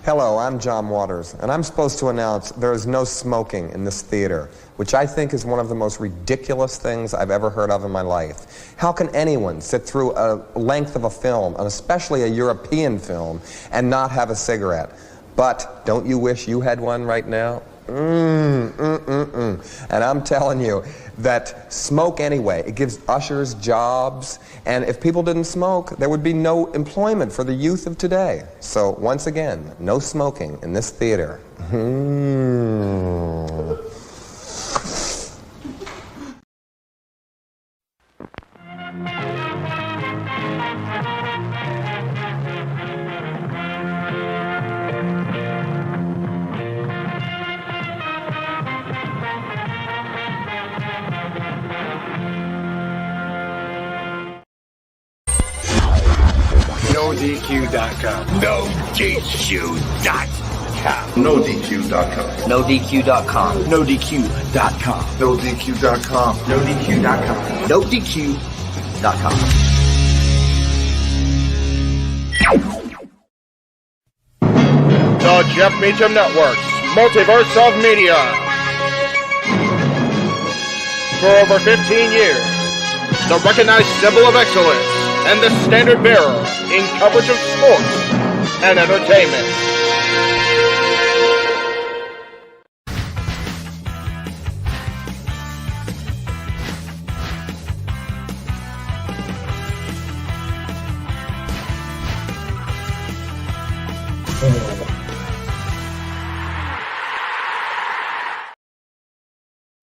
Hello, I'm John Waters, and I'm supposed to announce there is no smoking in this theater, which I think is one of the most ridiculous things I've ever heard of in my life. How can anyone sit through a length of a film, and especially a European film, and not have a cigarette? But don't you wish you had one right now? And I'm telling you that smoke anyway. It gives ushers jobs, and if people didn't smoke, there would be no employment for the youth of today. So once again, no smoking in this theater. NoDQ.com. NoDQ.com. NoDQ.com. NoDQ.com. NoDQ.com. NoDQ.com. NoDQ.com. NoDQ.com. The Jeff Meacham Network's Multiverse of Media. For over 15 years, the recognized symbol of excellence and the standard bearer in coverage of sports and entertainment.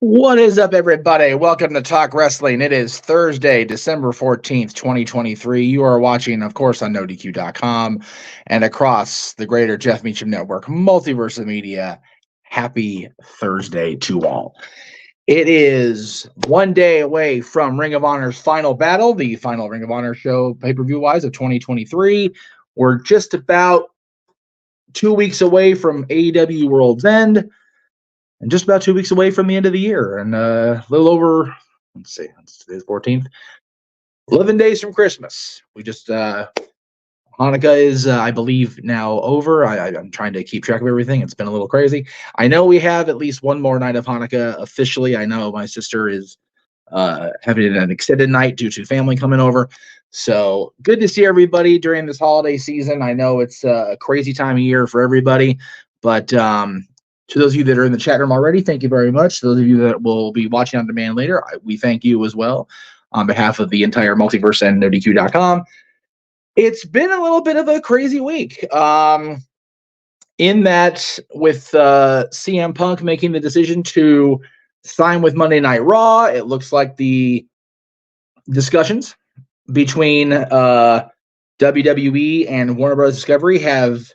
What is up, everybody? Welcome to Talk Wrestling. It is Thursday, December 14th, 2023. You are watching, of course, on NoDQ.com and across the greater Jeff Meacham Network, Multiverse of Media. Happy Thursday to all. It is one day away from Ring of Honor's final battle, the final Ring of Honor show pay-per-view-wise of 2023. We're just about 2 weeks away from AEW World's End. And just about 2 weeks away from the end of the year, and a little over, let's see, today's 14th, 11 days from Christmas. We just, Hanukkah is, I believe, now over. I'm trying to keep track of everything. It's been a little crazy. I know we have at least one more night of Hanukkah officially. I know my sister is having an extended night due to family coming over. So good to see everybody during this holiday season. I know it's a crazy time of year for everybody, but to those of you that are in the chat room already, thank you very much. To those of you that will be watching on demand later, we thank you as well on behalf of the entire Multiverse and NoDQ.com. It's been a little bit of a crazy week in that with CM Punk making the decision to sign with Monday Night Raw, it looks like the discussions between WWE and Warner Bros. Discovery have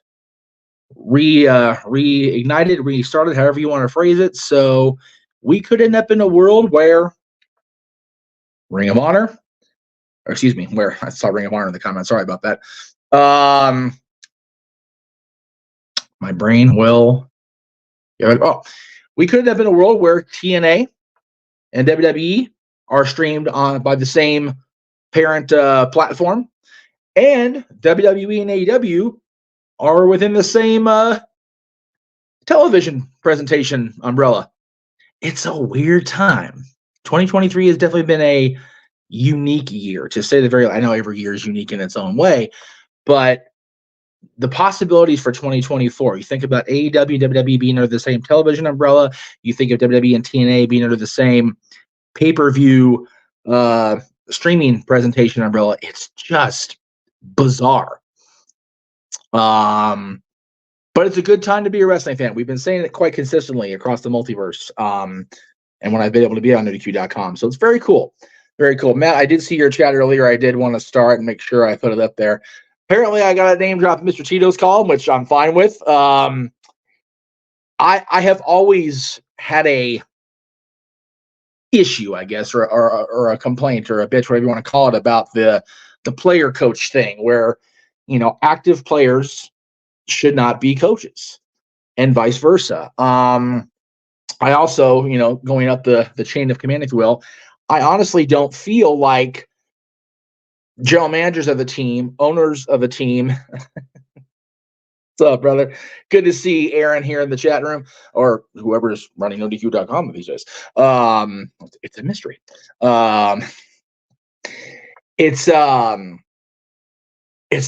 reignited, restarted, however you want to phrase it. So we could end up in a world where Ring of Honor, or excuse me, where I saw Ring of Honor in the comments. Sorry about that. My brain will. We could end up in a world where TNA and WWE are streamed on by the same parent platform, and WWE and AEW are within the same television presentation umbrella. It's a weird time. 2023 has definitely been a unique year, to say the very. I know every year is unique in its own way, but the possibilities for 2024. You think about AEW, WWE being under the same television umbrella. You think of WWE and TNA being under the same pay-per-view streaming presentation umbrella. It's just bizarre. But it's a good time to be a wrestling fan. We've been saying it quite consistently across the multiverse. And when I've been able to be on NoDQ.com. So it's very cool. Very cool. Matt, I did see your chat earlier. I did want to start and make sure I put it up there. Apparently, I got a name drop Mr. Tito's column, which I'm fine with. I have always had a issue, I guess, or a complaint or a bitch, whatever you want to call it, about the player coach thing, where active players should not be coaches, and vice versa. I also, going up the chain of command, if you will, I honestly don't feel like general managers of a team, owners of a team. What's up, brother? Good to see Aaron here in the chat room, or whoever's running NoDQ.com these days. It's a mystery. It's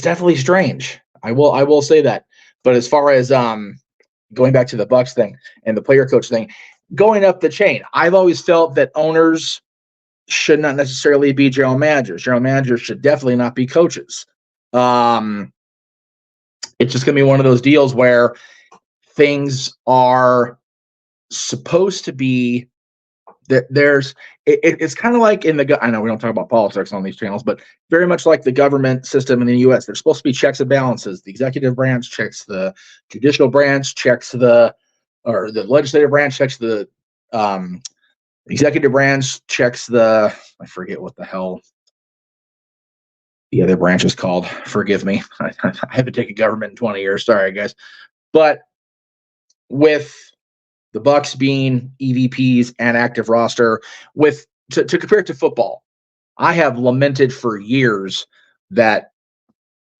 definitely strange. I will say that. But as far as going back to the Bucks thing and the player coach thing, going up the chain, I've always felt that owners should not necessarily be general managers. General managers should definitely not be coaches. It's just going to be one of those deals where things are supposed to be that it's kind of like in the, I know we don't talk about politics on these channels, but very much like the government system in the U.S. There's supposed to be checks and balances. The executive branch checks the judicial branch, the legislative branch checks the executive branch, checks the, I forget what the hell the other branch is called. Forgive me. I haven't taken government in 20 years. Sorry, guys. But with the Bucks being EVPs and active roster, to compare it to football, I have lamented for years that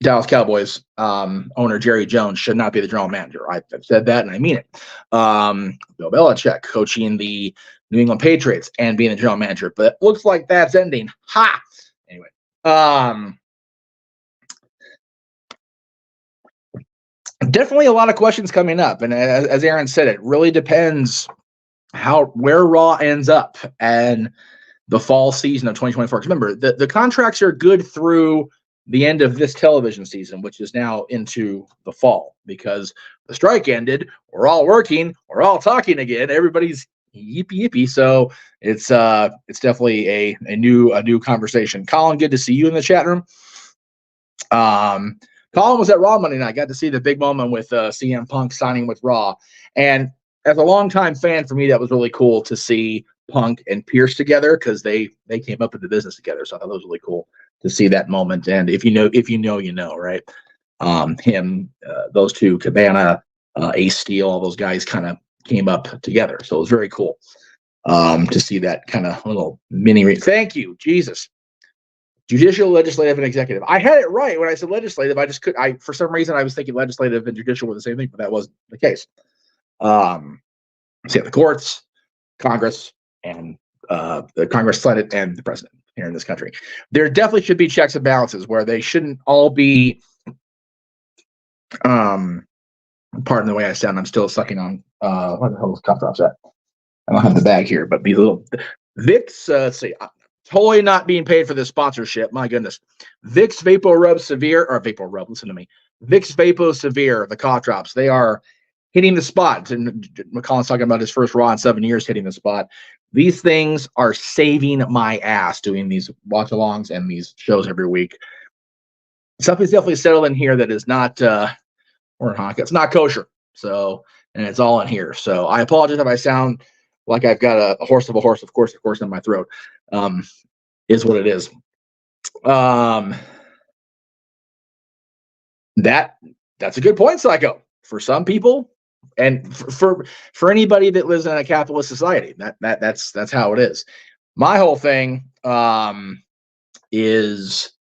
Dallas Cowboys owner Jerry Jones should not be the general manager. I've said that, and I mean it. Bill Belichick coaching the New England Patriots and being the general manager, but it looks like that's ending. Ha! Anyway, definitely a lot of questions coming up, and as Aaron said, it really depends where Raw ends up and the fall season of 2024. Remember, the contracts are good through the end of this television season, which is now into the fall, because the strike ended. We're all working. We're all talking again. Everybody's yippee yippee. So it's definitely a new conversation. Colin, good to see you in the chat room. Colin was at Raw Monday night. Got to see the big moment with CM Punk signing with Raw, and as a longtime fan, for me, that was really cool to see Punk and Pierce together, because they came up in the business together. So I thought that was really cool to see that moment. And if you know, you know, right? Those two, Cabana, Ace Steel, all those guys kind of came up together. So it was very cool to see that kind of little mini. Thank you, Jesus. Judicial, legislative, and executive. I had it right when I said legislative. I just for some reason, I was thinking legislative and judicial were the same thing, but that wasn't the case. So yeah, the courts, Congress, and the Congress, Senate, and the president here in this country. There definitely should be checks and balances where they shouldn't all be. Pardon the way I sound. I'm still sucking on. What the hell is cough drops at? I don't have the bag here, but be a little Vicks. Let's see. Totally not being paid for this sponsorship. My goodness. Vicks Vapo Rub Severe, or Vapo Rub, listen to me. Vicks Vapo Severe, the cough drops. They are hitting the spot. And McCollin's talking about his first Raw in 7 years hitting the spot. These things are saving my ass doing these watch-alongs and these shows every week. Something's definitely settled in here that is not, or it's not kosher. So, and it's all in here. So I apologize if I sound like I've got a horse, of course, in my throat. Is what it is. That's a good point, Psycho. For some people, and for anybody that lives in a capitalist society, that's how it is. My whole thing is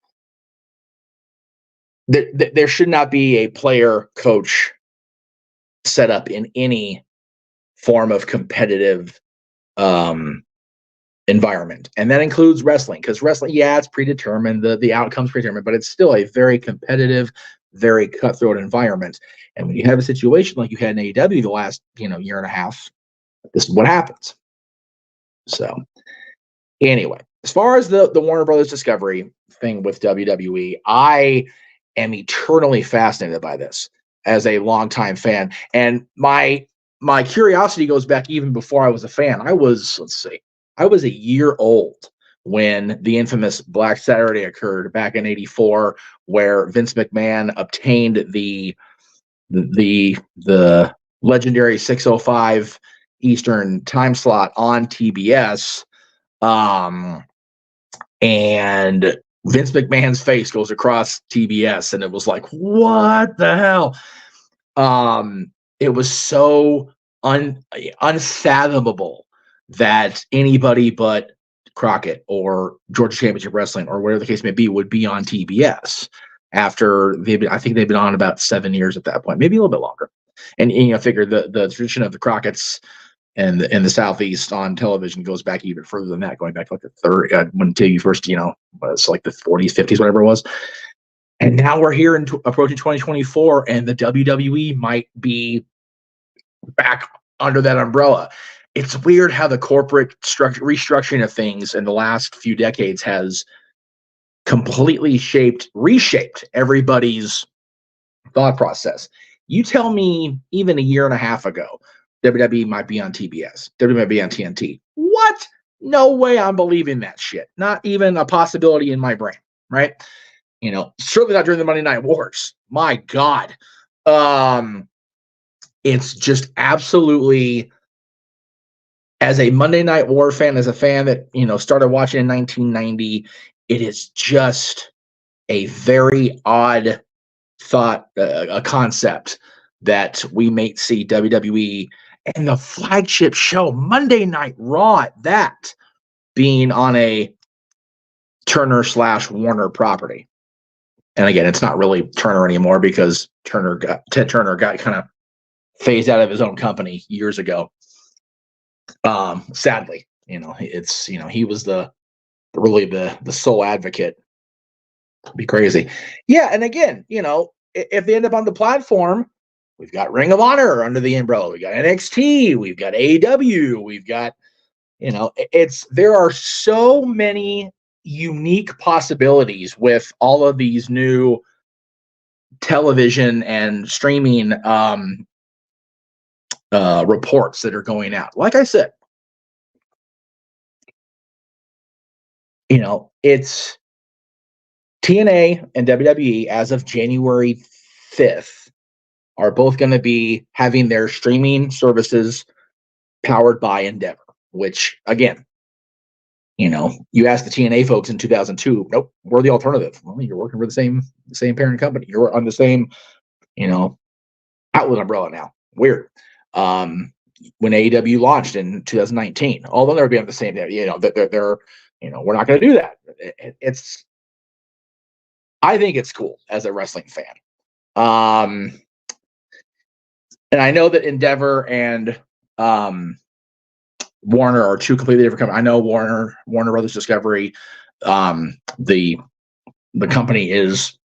that there should not be a player coach set up in any form of competitive environment, and that includes wrestling, because wrestling, yeah, it's predetermined, the outcome's predetermined, but it's still a very competitive, very cutthroat environment. And when you have a situation like you had in AEW the last year and a half, this is what happens. So anyway, as far as the Warner Brothers Discovery thing with WWE, I am eternally fascinated by this as a longtime fan, and my curiosity goes back even before I was a fan. I was a year old when the infamous Black Saturday occurred back in '84, where Vince McMahon obtained the legendary 6:05 Eastern time slot on TBS, and Vince McMahon's face goes across TBS, and it was like, what the hell? It was so unfathomable that anybody but Crockett or Georgia Championship Wrestling or whatever the case may be would be on TBS after I think they've been on about 7 years at that point, maybe a little bit longer. And figure the tradition of the Crockett's and the Southeast on television goes back even further than that, going back to like the third when TV first, was like the 40s, 50s, whatever it was. And now we're here approaching 2024, and the WWE might be back under that umbrella. It's weird how the corporate restructuring of things in the last few decades has completely reshaped everybody's thought process. You tell me even a year and a half ago, WWE might be on TBS, WWE might be on TNT. What? No way I'm believing that shit. Not even a possibility in my brain, right? Certainly not during the Monday Night Wars. My God. It's just absolutely, as a Monday Night War fan, as a fan that, started watching in 1990, it is just a very odd thought, a concept that we may see WWE and the flagship show, Monday Night Raw, that being on a Turner/Warner property. And again, it's not really Turner anymore because Ted Turner got kind of phased out of his own company years ago. Sadly, it's he was really the sole advocate. It'd be crazy. Yeah, and again, if they end up on the platform, we've got Ring of Honor under the umbrella. We got NXT. We've got AEW. We've got, there are so many unique possibilities with all of these new television and streaming reports that are going out. Like I said, it's TNA and WWE as of January 5th are both going to be having their streaming services powered by Endeavor, which again, you ask the TNA folks in 2002, nope, we're the alternative. Well, you're working for the same parent company. You're on the same, outlet umbrella now. Weird. When AEW launched in 2019, although they'll be on the same day, they're we're not going to do that. I think it's cool as a wrestling fan. And I know that Endeavor and Warner are two completely different companies. I know Warner Brothers Discovery, the company is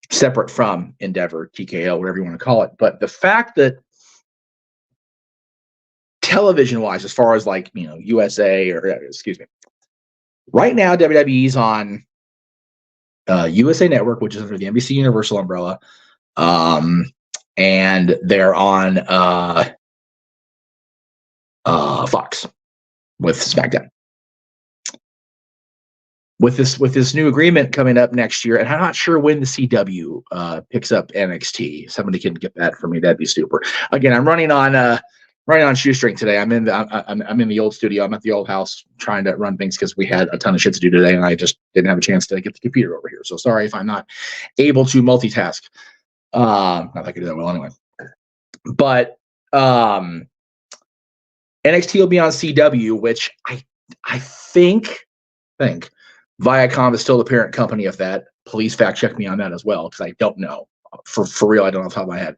separate from Endeavor, TKO, whatever you want to call it. But the fact that television-wise, as far as USA right now WWE's on USA Network, which is under the NBC Universal umbrella, and they're on Fox. with SmackDown. With this new agreement coming up next year, and I'm not sure when the CW picks up NXT. Somebody can get that for me. That'd be super. Again, I'm running on shoestring today. I'm in the old studio. I'm at the old house trying to run things because we had a ton of shit to do today, and I just didn't have a chance to get the computer over here. So sorry if I'm not able to multitask. Not that I could do that well anyway. But NXT will be on CW, which I think Viacom is still the parent company of that. Please fact check me on that as well, because I don't know. For real, I don't know off the top of my head.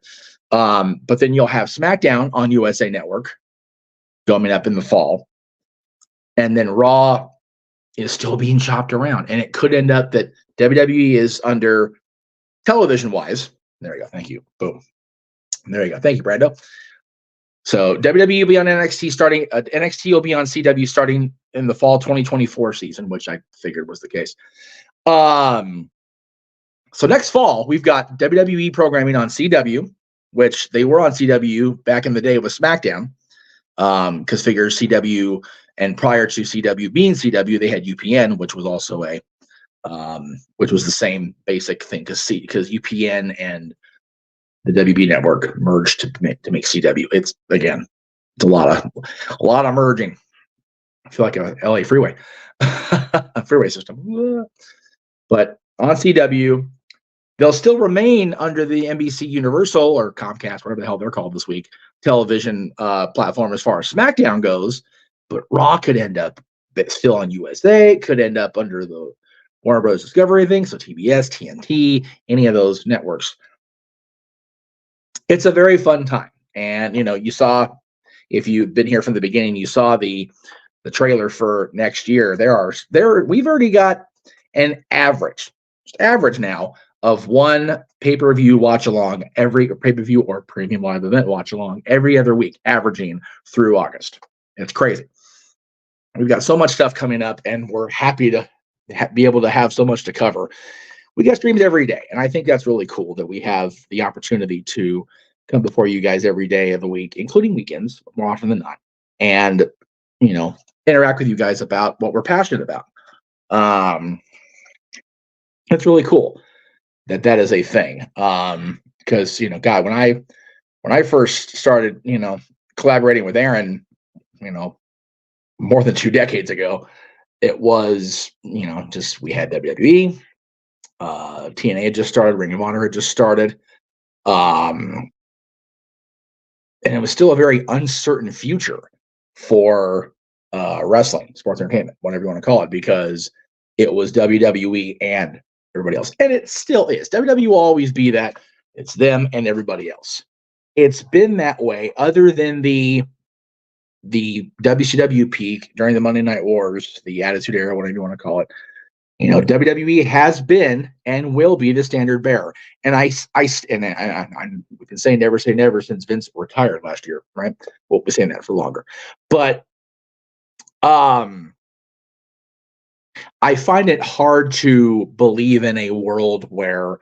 But then you'll have SmackDown on USA Network coming up in the fall. And then Raw is still being chopped around. And it could end up that WWE is under television-wise. There we go. Thank you. Boom. There you go. Thank you, Brando. So WWE will be on NXT starting. NXT will be on CW starting in the fall 2024 season, which I figured was the case. So next fall we've got WWE programming on CW, which they were on CW back in the day with SmackDown, because figures CW, and prior to CW being CW, they had UPN, which was also which was the same basic thing, because UPN and the WB network merged to make CW. It's a lot of merging. I feel like a LA freeway, a freeway system. But on CW, they'll still remain under the NBC Universal or Comcast, whatever the hell they're called this week, television platform as far as SmackDown goes. But Raw could end up still on USA, could end up under the Warner Bros. Discovery thing, so TBS, TNT, any of those networks. It's a very fun time. And, you saw, if you've been here from the beginning, you saw the trailer for next year. We've already got an average now of one pay-per-view watch along every pay-per-view or premium live event watch along every other week, averaging through August. It's crazy. We've got so much stuff coming up, and we're happy to be able to have so much to cover. We got streams every day, and I think that's really cool that we have the opportunity to come before you guys every day of the week, including weekends, more often than not, and interact with you guys about what we're passionate about. It's really cool that is a thing, because God, when I first started collaborating with Aaron, more than 2 decades ago, it was just, we had WWE. TNA had just started, Ring of Honor had just started, and it was still a very uncertain future for wrestling, sports entertainment, whatever you want to call it, because it was WWE and everybody else, and it still is. WWE will always be that. It's them and everybody else. It's been that way, other than the WCW peak during the Monday Night Wars, the Attitude Era, whatever you want to call it. WWE has been and will be the standard bearer. And we've been saying never say never since Vince retired last year, right? We'll be saying that for longer. But I find it hard to believe in a world where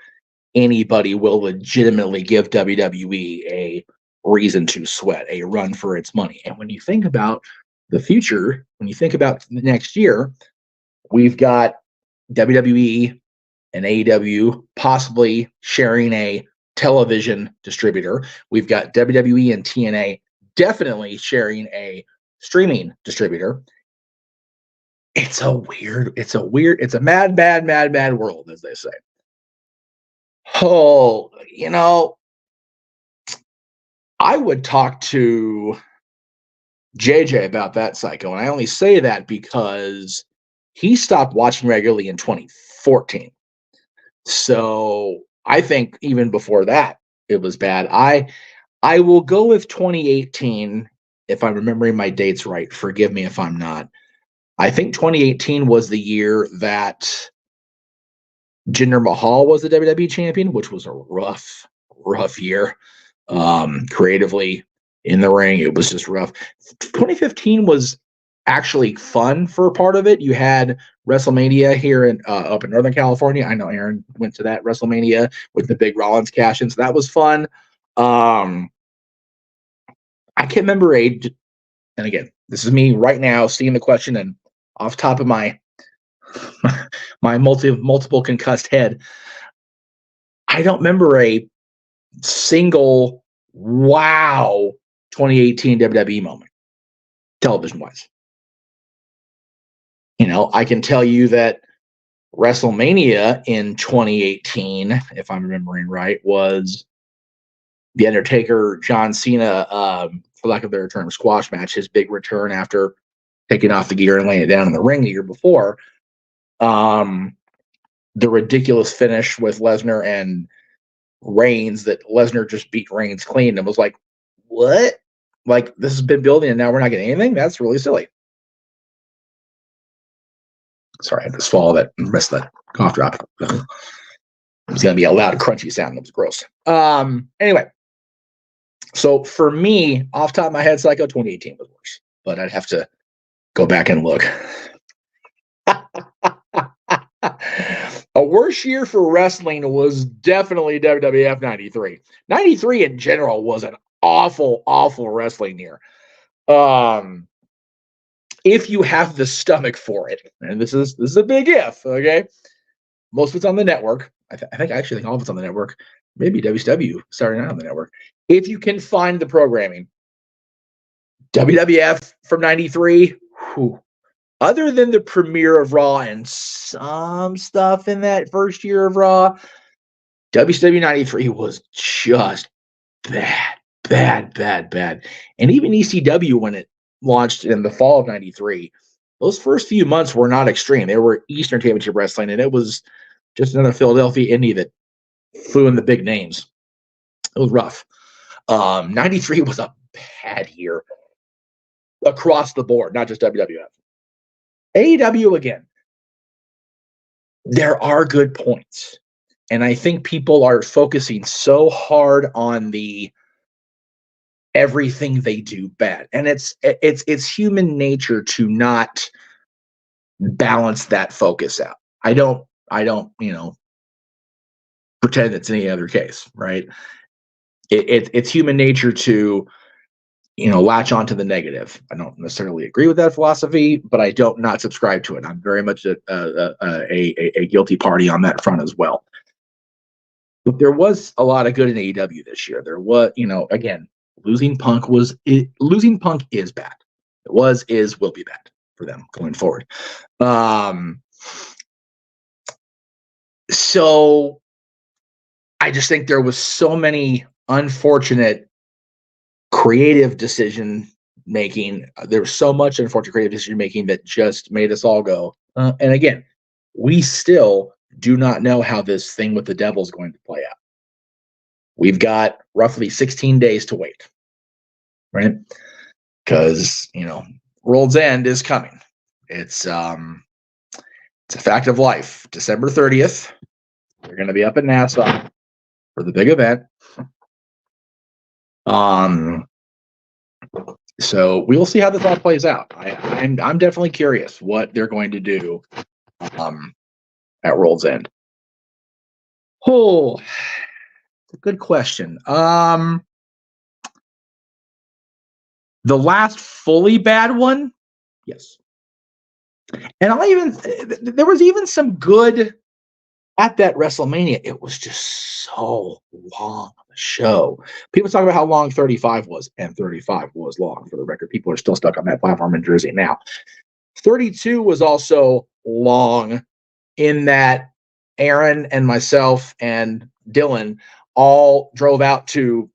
anybody will legitimately give WWE a reason to sweat, a run for its money. And when you think about the future, when you think about the next year, we've got WWE and AEW possibly sharing a television distributor. We've got WWE and TNA definitely sharing a streaming distributor. It's a mad world, as they say. Oh, I would talk to JJ about that, Psycho, and I only say that because he stopped watching regularly in 2014. So I think even before that, it was bad. I will go with 2018, if I'm remembering my dates right. Forgive me if I'm not. I think 2018 was the year that Jinder Mahal was the WWE champion, which was a rough year. Creatively in the ring, it was just rough. 2015 was actually fun for a part of it. You had WrestleMania here up in Northern California. I know Aaron went to that WrestleMania with the big Rollins cash-in, so that was fun. I can't remember and again, this is me right now seeing the question, and off top of my my multiple concussed head, I don't remember a single wow 2018 WWE moment, television-wise. You know, I can tell you that WrestleMania in 2018, if I'm remembering right, was the Undertaker, John Cena, for lack of a better term, squash match, his big return after taking off the gear and laying it down in the ring the year before. The ridiculous finish with Lesnar and Reigns, that Lesnar just beat Reigns clean and was like, what? Like, this has been building and now we're not getting anything? That's really silly. Sorry, I had to swallow that and rest that cough drop. It was going to be a loud, crunchy sound. It was gross. Anyway, so for me, off the top of my head, Psycho 2018 was worse, but I'd have to go back and look. A worse year for wrestling was definitely WWF 93. 93 in general was an awful, awful wrestling year. If you have the stomach for it, and this is a big if, okay? Most of it's on the network. I actually think all of it's on the network. Maybe WCW starting out on the network. If you can find the programming, WWF from 93, other than the premiere of Raw and some stuff in that first year of Raw, WCW 93 was just bad. And even ECW, when it launched in the fall of 93, those first few months were not extreme. They were Eastern Championship Wrestling, and it was just another Philadelphia indie that flew in the big names. It was rough. 93 was a bad year across the board, not just WWF. AEW, again, there are good points. And I think people are focusing so hard on the everything they do bad. And it's human nature to not balance that focus out. I don't, pretend it's any other case, right? It's human nature to, latch onto the negative. I don't necessarily agree with that philosophy, but I don't not subscribe to it. I'm very much a guilty party on that front as well. But there was a lot of good in AEW this year. There was, again, losing Punk is bad. It was, is, will be bad for them going forward. So I just think there was so many unfortunate creative decision making. There was so much unfortunate creative decision making that just made us all go. And again, we still do not know how this thing with the devil is going to play out. We've got roughly 16 days to wait, right? Because, World's End is coming. It's a fact of life. December 30th, we're going to be up in Nassau for the big event. So we'll see how this all plays out. I'm definitely curious what they're going to do at World's End. Oh, it's a good question. The last fully bad one, yes. And there was even some good at that WrestleMania. It was just so long of a show. People talk about how long 35 was, and 35 was long. For the record, people are still stuck on that platform in Jersey now. 32 was also long in that Aaron and myself and Dylan all drove out to,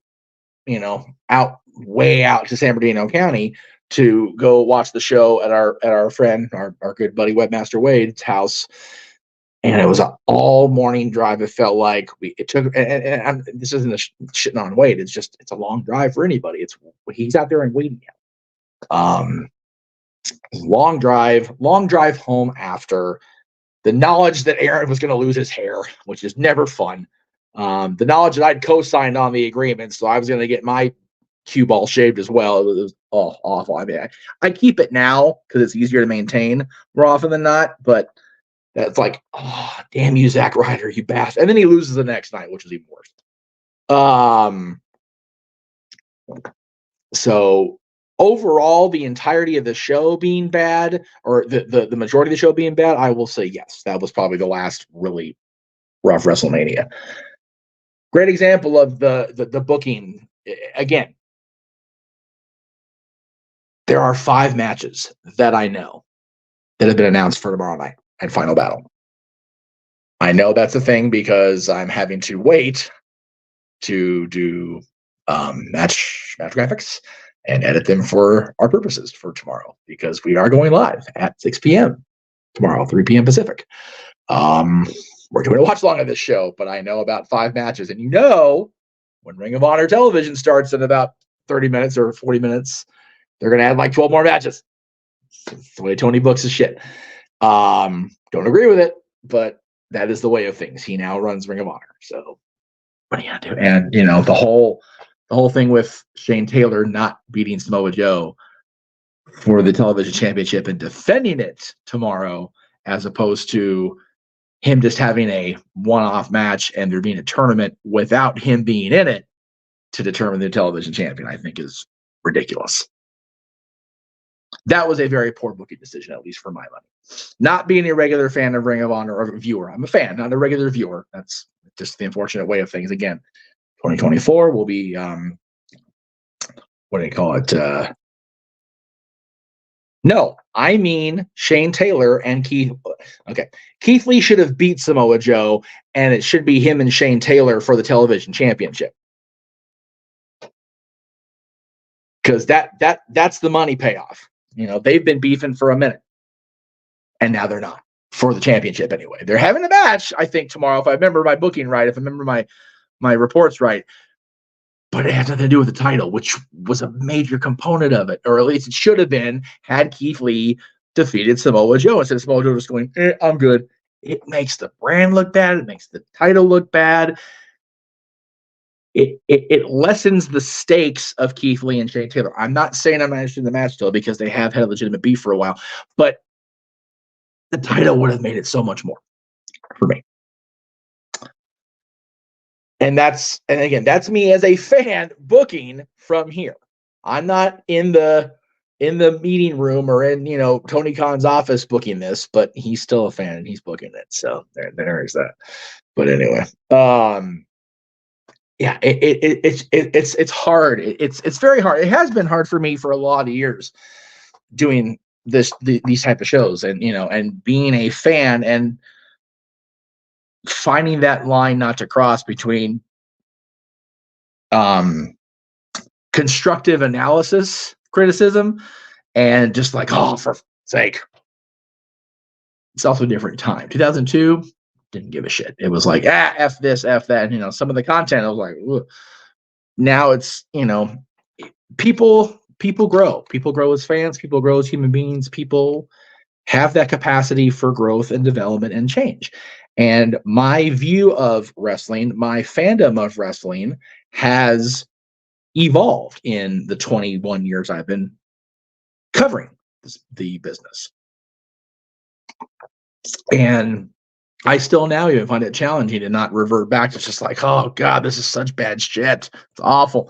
way out to San Bernardino County to go watch the show at our friend, our good buddy Webmaster Wade's house. And it was an all morning drive. It felt like and this isn't a shitting on Wade. It's a long drive for anybody. He's out there and waiting. Long drive home after the knowledge that Aaron was going to lose his hair, which is never fun. The knowledge that I'd co-signed on the agreement, so I was going to get my cue ball shaved as well. It was awful. I mean, I keep it now because it's easier to maintain more often than not, but that's like, oh, damn you, Zack Ryder, you bastard. And then he loses the next night, which is even worse. So overall, the entirety of the show being bad, or the majority of the show being bad, I will say yes. That was probably the last really rough WrestleMania. Great example of the booking. Again, there are 5 matches that I know that have been announced for tomorrow night at Final Battle. I know that's a thing because I'm having to wait to do match graphics and edit them for our purposes for tomorrow, because we are going live at 6 p.m. tomorrow, 3 p.m. Pacific. We're doing a watch along of this show, but I know about 5 matches. And when Ring of Honor television starts in about 30 minutes or 40 minutes, they're going to add like 12 more matches. It's the way Tony books his shit. Don't agree with it, but that is the way of things. He now runs Ring of Honor. So what are you going to do? And, the whole thing with Shane Taylor not beating Samoa Joe for the television championship and defending it tomorrow, as opposed to him just having a one-off match and there being a tournament without him being in it to determine the television champion, I think is ridiculous. That was a very poor booking decision, at least for my money. Not being a regular fan of Ring of Honor or a viewer. I'm a fan, not a regular viewer. That's just the unfortunate way of things. Again, 2024 will be, what do you call it? No, I mean Shane Taylor and Keith. Okay, Keith Lee should have beat Samoa Joe, and it should be him and Shane Taylor for the television championship. Because that's the money payoff. They've been beefing for a minute, and now they're not for the championship anyway. They're having a match, I think, tomorrow, if I remember my booking right, if I remember my reports right. But it has nothing to do with the title, which was a major component of it, or at least it should have been, had Keith Lee defeated Samoa Joe instead of Samoa Joe just going, I'm good. It makes the brand look bad. It makes the title look bad. It lessens the stakes of Keith Lee and Shane Taylor. I'm not saying I'm not interested in the match still, because they have had a legitimate beef for a while, but the title would have made it so much more for me. And again, that's me as a fan booking from here. I'm not in the meeting room or in, Tony Khan's office booking this, but he's still a fan and he's booking it. So there is that. But anyway, yeah, it's hard. It's very hard. It has been hard for me for a lot of years doing these type of shows, and and being a fan and finding that line not to cross between constructive analysis, criticism, and just like, oh, for sake. It's also a different time. 2002, didn't give a shit. It was like, F this, F that. Some of the content, I was like, ugh. Now it's, people grow. People grow as fans. People grow as human beings. People have that capacity for growth and development and change. And my view of wrestling, my fandom of wrestling, has evolved in the 21 years I've been covering the business. And I still now even find it challenging to not revert back to just like, oh God, this is such bad shit. It's awful.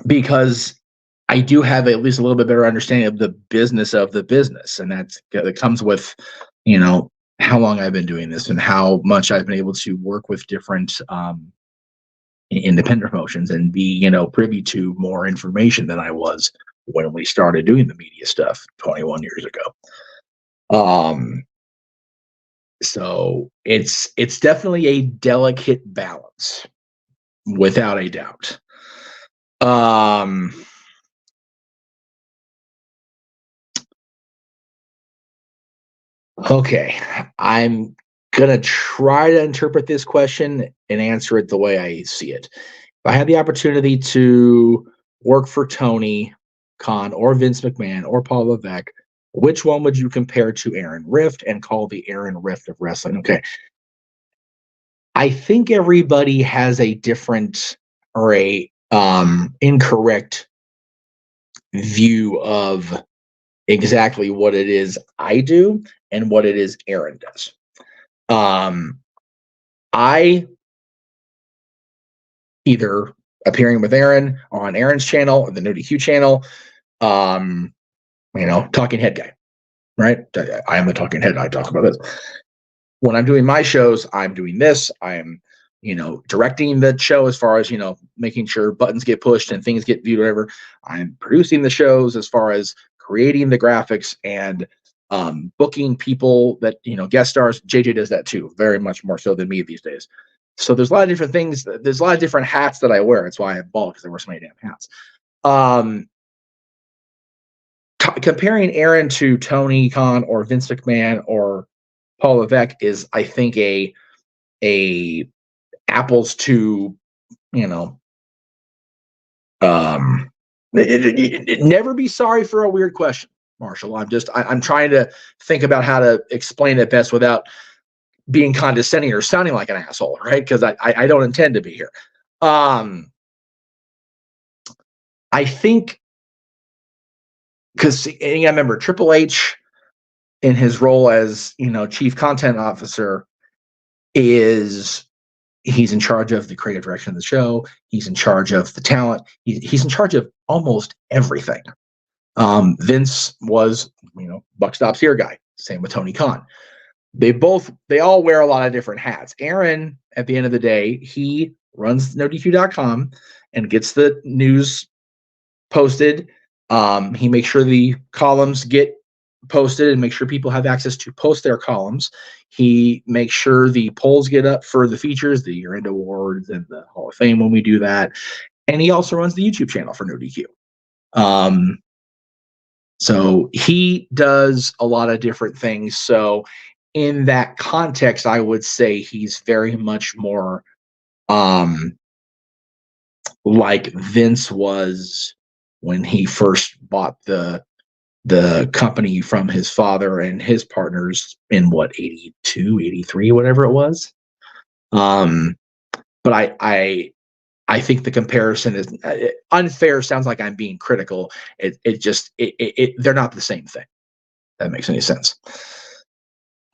Because I do have at least a little bit better understanding of the business, and that comes with, how long I've been doing this and how much I've been able to work with different independent promotions and be, privy to more information than I was when we started doing the media stuff 21 years ago. So it's definitely a delicate balance, without a doubt. Okay, I'm gonna try to interpret this question and answer it the way I see it. If I had the opportunity to work for Tony Khan or Vince McMahon or Paul Levesque, which one would you compare to Aaron Rift and call the Aaron Rift of wrestling? Okay, I think everybody has a different or a incorrect view of exactly what it is I do and what it is Aaron does. I either appearing with Aaron on Aaron's channel, or the NoDQ channel. Talking head guy, right? I am the talking head. I talk about this. When I'm doing my shows, I'm doing this. I'm, directing the show as far as, making sure buttons get pushed and things get viewed, whatever. I'm producing the shows as far as creating the graphics and booking people that, guest stars. JJ does that too, very much more so than me these days. So there's a lot of different things. There's a lot of different hats that I wear. That's why I have bald, because I wear so many damn hats. Comparing Aaron to Tony Khan or Vince McMahon or Paul Levesque is, I think, a apples to, never be sorry for a weird question, Marshall. I'm trying to think about how to explain it best without being condescending or sounding like an asshole, right? Because I don't intend to be here. I think, because I remember Triple H in his role as, chief content officer he's in charge of the creative direction of the show. He's in charge of the talent. He's in charge of almost everything. Vince was, buck stops here guy. Same with Tony Khan. They all wear a lot of different hats. Aaron, at the end of the day, he runs NoDQ.com and gets the news posted. He makes sure the columns get posted and make sure people have access to post their columns. He makes sure the polls get up for the features, the year-end awards, and the Hall of Fame when we do that. And he also runs the YouTube channel for NoDQ. So he does a lot of different things. So in that context, I would say he's very much more like Vince was when he first bought the company from his father and his partners in 82, 83, whatever it was. But I think the comparison is unfair. Sounds like I'm being critical. They're not the same thing. That makes any sense.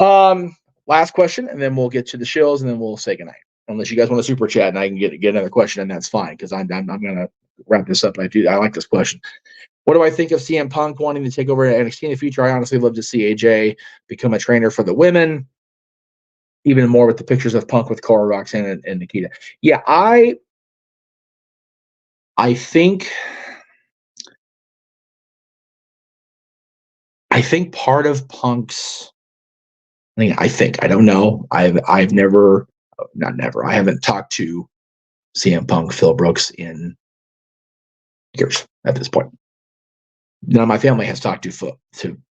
Last question, and then we'll get to the shills, and then we'll say goodnight. Unless you guys want to super chat and I can get another question, and that's fine, because I'm gonna wrap this up. I like this question. What do I think of CM Punk wanting to take over NXT in the future? I honestly love to see AJ become a trainer for the women, even more with the pictures of Punk with Cora, Roxanne, and Nikita. Yeah, I think part of Punk's, I don't know. I haven't talked to CM Punk, Phil Brooks in years at this point. None of my family has talked to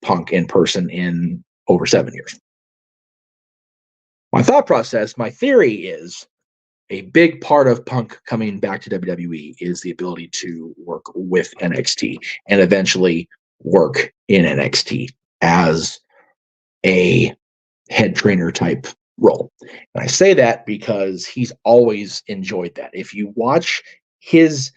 Punk in person in over 7 years. My thought process, my theory is a big part of Punk coming back to WWE is the ability to work with NXT and eventually work in NXT as a head trainer type role. And I say that because he's always enjoyed that. If you watch his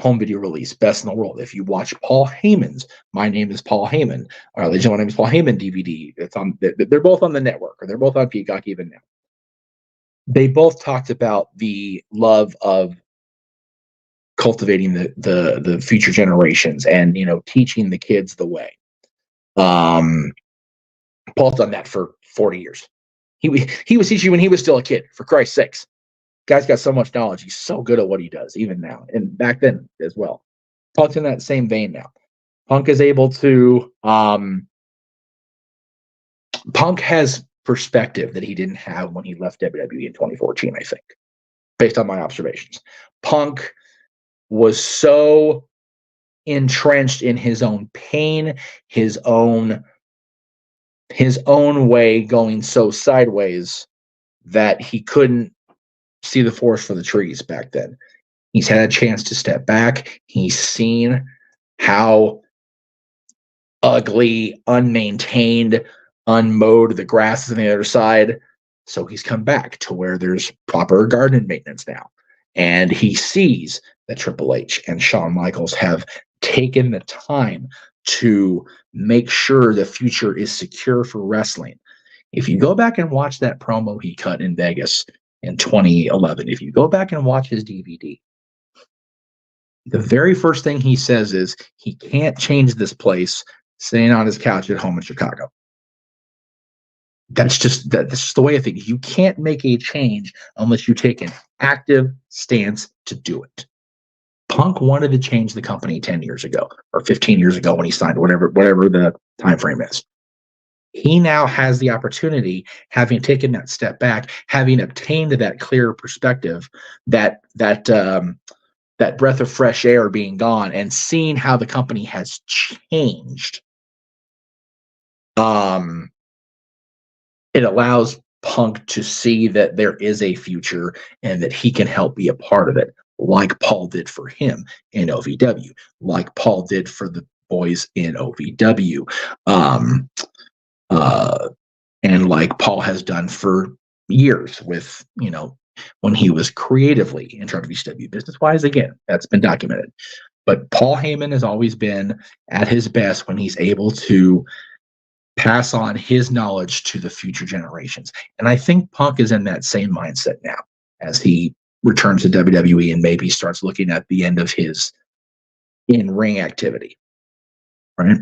home video release, Best in the World, if you watch Paul Heyman's My Name is Paul Heyman, or Legend My Name is Paul Heyman DVD, they're both on the network, or they're both on Peacock even now. They both talked about the love of cultivating the future generations and, teaching the kids the way. Paul's done that for 40 years. He was teaching when he was still a kid, for Christ's sakes. Guy's got so much knowledge. He's so good at what he does, even now, and back then as well. Punk's in that same vein now. Punk is able to Punk has perspective that he didn't have when he left WWE in 2014, I think, based on my observations. Punk was so entrenched in his own pain, his own way going so sideways that he couldn't see the forest for the trees back then. He's had a chance to step back. He's seen how ugly, unmaintained, unmowed the grass is on the other side. So he's come back to where there's proper garden maintenance now. And he sees that Triple H and Shawn Michaels have taken the time to make sure the future is secure for wrestling. If you go back and watch that promo he cut in Vegas in 2011. If you go back and watch his DVD, the very first thing he says is he can't change this place sitting on his couch at home in Chicago. That's just the way I think. You can't make a change unless you take an active stance to do it. Punk wanted to change the company 10 years ago or 15 years ago when he signed, whatever the time frame is. He now has the opportunity, having taken that step back, having obtained that clear perspective, that breath of fresh air being gone, and seeing how the company has changed. It allows Punk to see that there is a future and that he can help be a part of it, like Paul did for him in OVW, like Paul did for the boys in OVW, and like Paul has done for years with, when he was creatively in charge of ECW. Business-wise, again, that's been documented. But Paul Heyman has always been at his best when he's able to pass on his knowledge to the future generations. And I think Punk is in that same mindset now as he returns to WWE and maybe starts looking at the end of his in-ring activity. Right?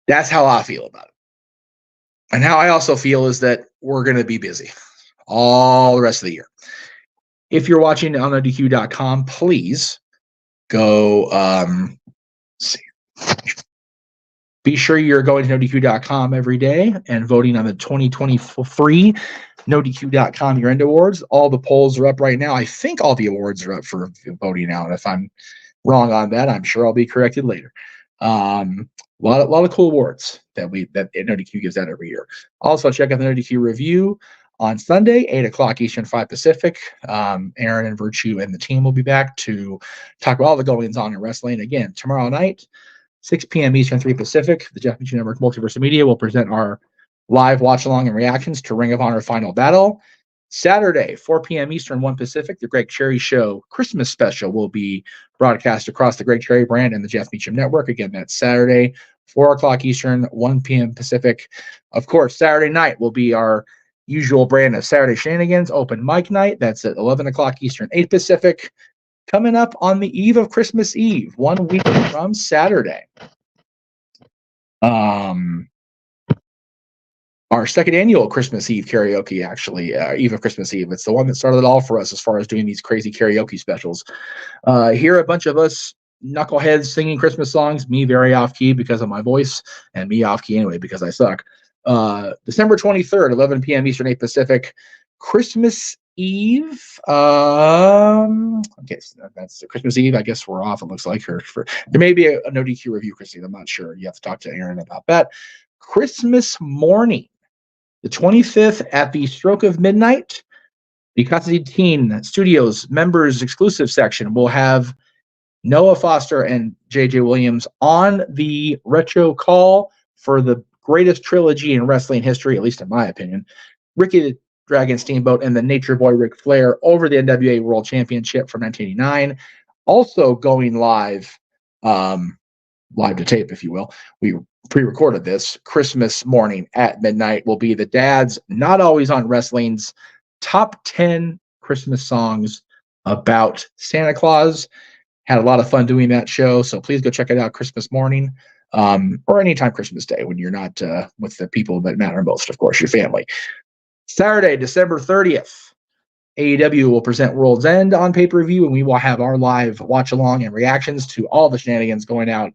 That's how I feel about it. And how I also feel is that we're going to be busy all the rest of the year. If you're watching on NoDQ.com, please go see. Be sure you're going to NoDQ.com every day and voting on the 2023 NoDQ.com Year-End Awards. All the polls are up right now. I think all the awards are up for voting now. And if I'm wrong on that, I'm sure I'll be corrected later. A lot of cool awards that NoDQ gives out every year. Also, check out the NoDQ review on Sunday, 8 o'clock Eastern, 5 Pacific. Aaron and Virtue and the team will be back to talk about all the goings-on in wrestling. Again, tomorrow night, 6 p.m. Eastern, 3 Pacific, the Jeff Meacham Network Multiverse Media will present our live watch-along and reactions to Ring of Honor Final Battle. Saturday, 4 p.m. Eastern, 1 Pacific, the Greg Cherry Show Christmas special will be broadcast across the Greg Cherry brand and the Jeff Meacham Network. Again, that's Saturday, 4 o'clock Eastern, 1 p.m. Pacific. Of course, Saturday night will be our usual brand of Saturday Shenanigans open mic night. That's at 11 o'clock Eastern, 8 Pacific. Coming up on the eve of Christmas Eve, 1 week from Saturday. Our second annual Christmas Eve karaoke, actually, Eve of Christmas Eve. It's the one that started it all for us as far as doing these crazy karaoke specials. Here, a bunch of us knuckleheads singing Christmas songs, me very off-key because of my voice, and me off-key anyway because I suck. December 23rd, 11 p.m. Eastern, 8 Pacific, Christmas Eve. Okay, so that's Christmas Eve. I guess we're off, it looks like. There may be a NoDQ review, Christine. I'm not sure. You have to talk to Aaron about that. Christmas morning, the 25th at the stroke of midnight, the Constantine Studios members exclusive section will have Noah Foster and JJ Williams on the retro call for the greatest trilogy in wrestling history, at least in my opinion. Ricky the Dragon Steamboat and the Nature Boy Ric Flair over the NWA World Championship from 1989. Also going live to tape, if you will. We pre-recorded this. Christmas morning at midnight will be the Dad's Not Always on Wrestling's top 10 Christmas songs about Santa Claus. Had a lot of fun doing that show, so please go check it out Christmas morning, or anytime Christmas Day when you're not with the people that matter most, of course, your family. Saturday, December 30th, AEW will present World's End on pay-per-view, and we will have our live watch-along and reactions to all the shenanigans going out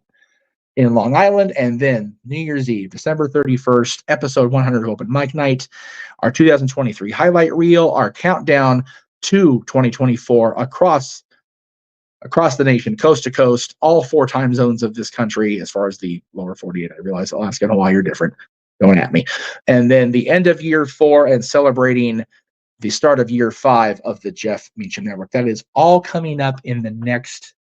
in Long Island. And then New Year's Eve, December 31st, episode 100 Open Mic Night, our 2023 highlight reel, our countdown to 2024 across the nation, coast to coast, all 4 time zones of this country, as far as the lower 48. I realize Alaska and Hawaii are different. Going at me. And then the end of year 4 and celebrating the start of year 5 of the Jeff Meacham Network. That is all coming up in the next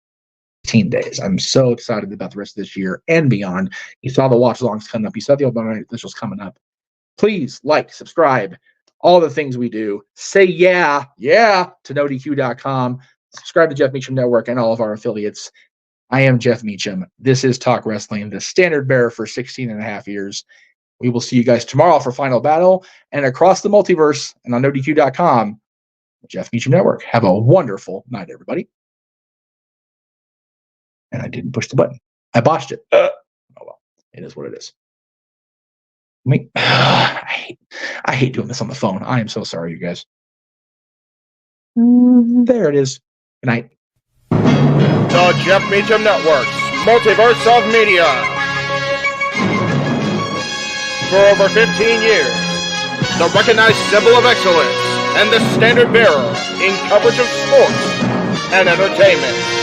15 days. I'm so excited about the rest of this year and beyond. You saw the watch-alongs coming up. You saw the Open Night officials coming up. Please like, subscribe, all the things we do. Say yeah to NoDQ.com. Subscribe to Jeff Meacham Network and all of our affiliates. I am Jeff Meacham. This is Talk Wrestling, the standard bearer for 16 and a half years. We will see you guys tomorrow for Final Battle and across the multiverse and on NoDQ.com. Jeff Meacham Network. Have a wonderful night, everybody. And I didn't push the button. I botched it. Oh well, it is what it is. I hate doing this on the phone. I am so sorry, you guys. There it is. Good night. The Jeff Meacham Network's Multiverse of Media. For over 15 years, the recognized symbol of excellence and the standard bearer in coverage of sports and entertainment.